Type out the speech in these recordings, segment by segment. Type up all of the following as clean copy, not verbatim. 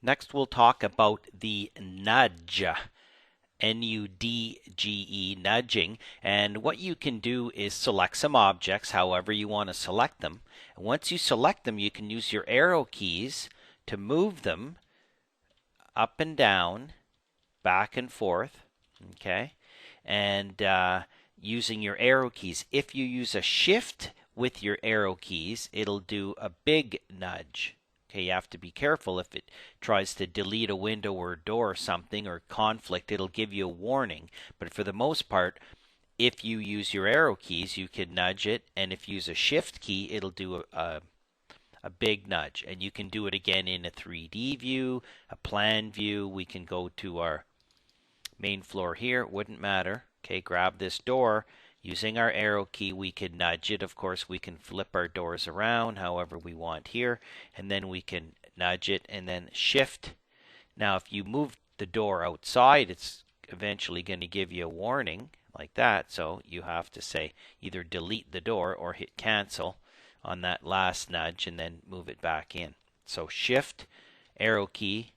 Next, we'll talk about the nudge. N-U-D-G-E, nudging. And what you can do is select some objects however you want to select them. And once you select them, you can use your arrow keys to move them up and down, back and forth. Okay? And using your arrow keys. If you use a shift with your arrow keys, it'll do a big nudge. Okay, you have to be careful. If it tries to delete a window or door or something or conflict, it'll give you a warning. But for the most part, if you use your arrow keys, you can nudge it, and if you use a shift key, it'll do a big nudge. And you can do it again in a 3D view, a plan view. We can go to our main floor here. It wouldn't matter. Okay, grab this door. Using our arrow key, we can nudge it. Of course, we can flip our doors around however we want here, and then we can nudge it and then shift. Now, if you move the door outside, it's eventually going to give you a warning like that. So you have to say either delete the door or hit cancel on that last nudge and then move it back in. So shift, arrow key,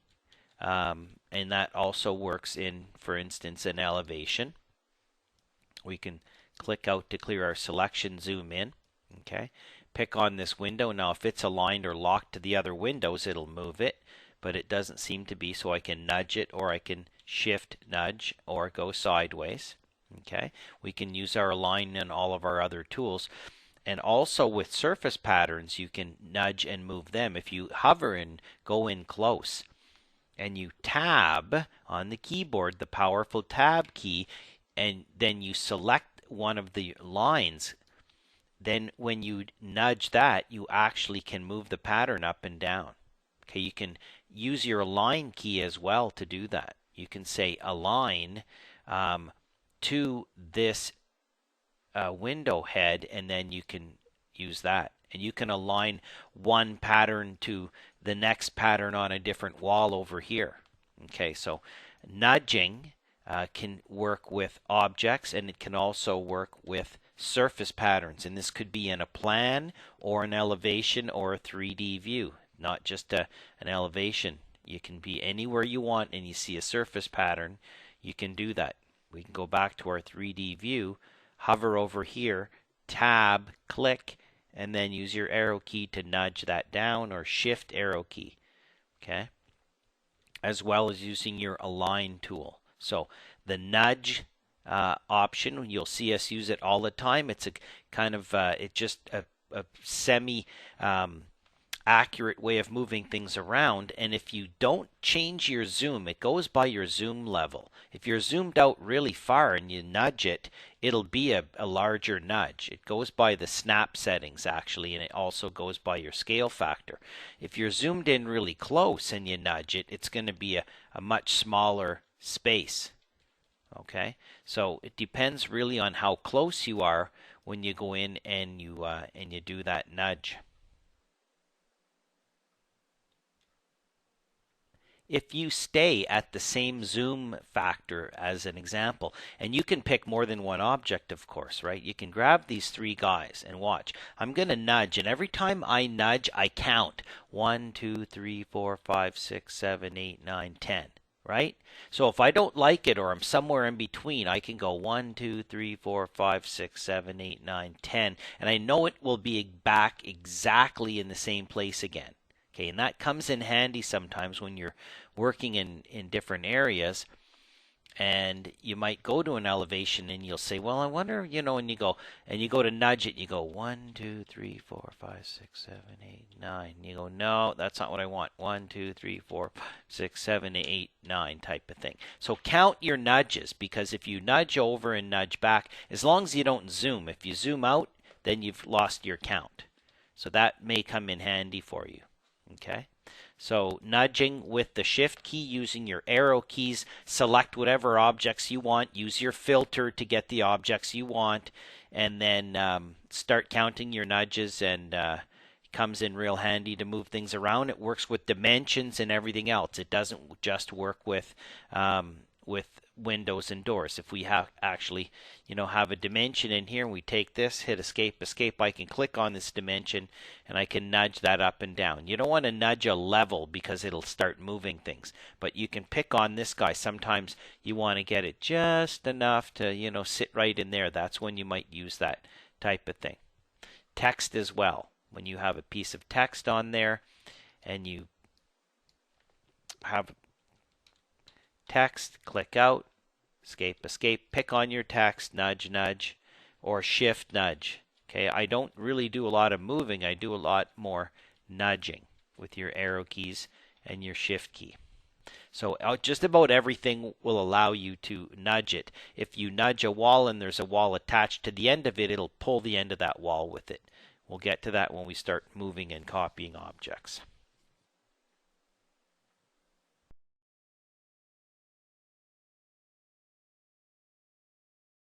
and that also works in, for instance, an elevation. We can click out to clear our selection, zoom in. Okay, pick on this window. Now, if it's aligned or locked to the other windows, it'll move it, but it doesn't seem to be, so I can nudge it, or I can shift nudge, or go sideways. Okay, we can use our align and all of our other tools. And also with surface patterns, you can nudge and move them. If you hover and go in close, and you tab on the keyboard, the powerful tab key, and then you select one of the lines, then when you nudge that, you actually can move the pattern up and down. Okay, you can use your align key as well to do that. You can say align to this window head, and then you can use that. And you can align one pattern to the next pattern on a different wall over here. Okay, so nudging can work with objects, and it can also work with surface patterns. And this could be in a plan or an elevation or a 3D view, not just an elevation. You can be anywhere you want and you see a surface pattern, you can do that. We can go back to our 3D view, hover over here, tab, click, and then use your arrow key to nudge that down, or shift arrow key. Okay? As well as using your align tool. So the nudge option, you'll see us use it all the time. It's a kind of it's just a semi accurate way of moving things around. And if you don't change your zoom, it goes by your zoom level. If you're zoomed out really far and you nudge it, it'll be a larger nudge. It goes by the snap settings actually, and it also goes by your scale factor. If you're zoomed in really close and you nudge it, it's going to be a much smaller space. Okay, so it depends really on how close you are when you go in and you do that nudge. If you stay at the same zoom factor as an example, and you can pick more than one object, of course, right? You can grab these three guys and watch. I'm going to nudge, and every time I nudge, I count 1, 2, 3, 4, 5, 6, 7, 8, 9, 10. Right? So if I don't like it, or I'm somewhere in between, I can go 1, 2, 3, 4, 5, 6, 7, 8, 9, 10, and I know it will be back exactly in the same place again. Okay, and that comes in handy sometimes when you're working in different areas, and you might go to an elevation and you'll say, well, I wonder, and you go to nudge it, and you go 1, 2, 3, 4, 5, 6, 7, 8, 9. You go, no, that's not what I want. 1, 2, 3, 4, 5, 6, 7, 8, 9 type of thing. So count your nudges, because if you nudge over and nudge back, as long as you don't zoom, if you zoom out, then you've lost your count. So that may come in handy for you. Okay? So nudging with the shift key, using your arrow keys, select whatever objects you want, use your filter to get the objects you want, and then start counting your nudges, and it comes in real handy to move things around. It works with dimensions and everything else. It doesn't just work with windows and doors. If we have actually, have a dimension in here and we take this, hit escape, I can click on this dimension and I can nudge that up and down. You don't want to nudge a level because it'll start moving things, but you can pick on this guy. Sometimes you want to get it just enough to, sit right in there. That's when you might use that type of thing. Text as well. When you have a piece of text on there and you have text, click out, escape, pick on your text, nudge, or shift nudge. Okay, I don't really do a lot of moving, I do a lot more nudging with your arrow keys and your shift key. So just about everything will allow you to nudge it. If you nudge a wall and there's a wall attached to the end of it, it'll pull the end of that wall with it. We'll get to that when we start moving and copying objects.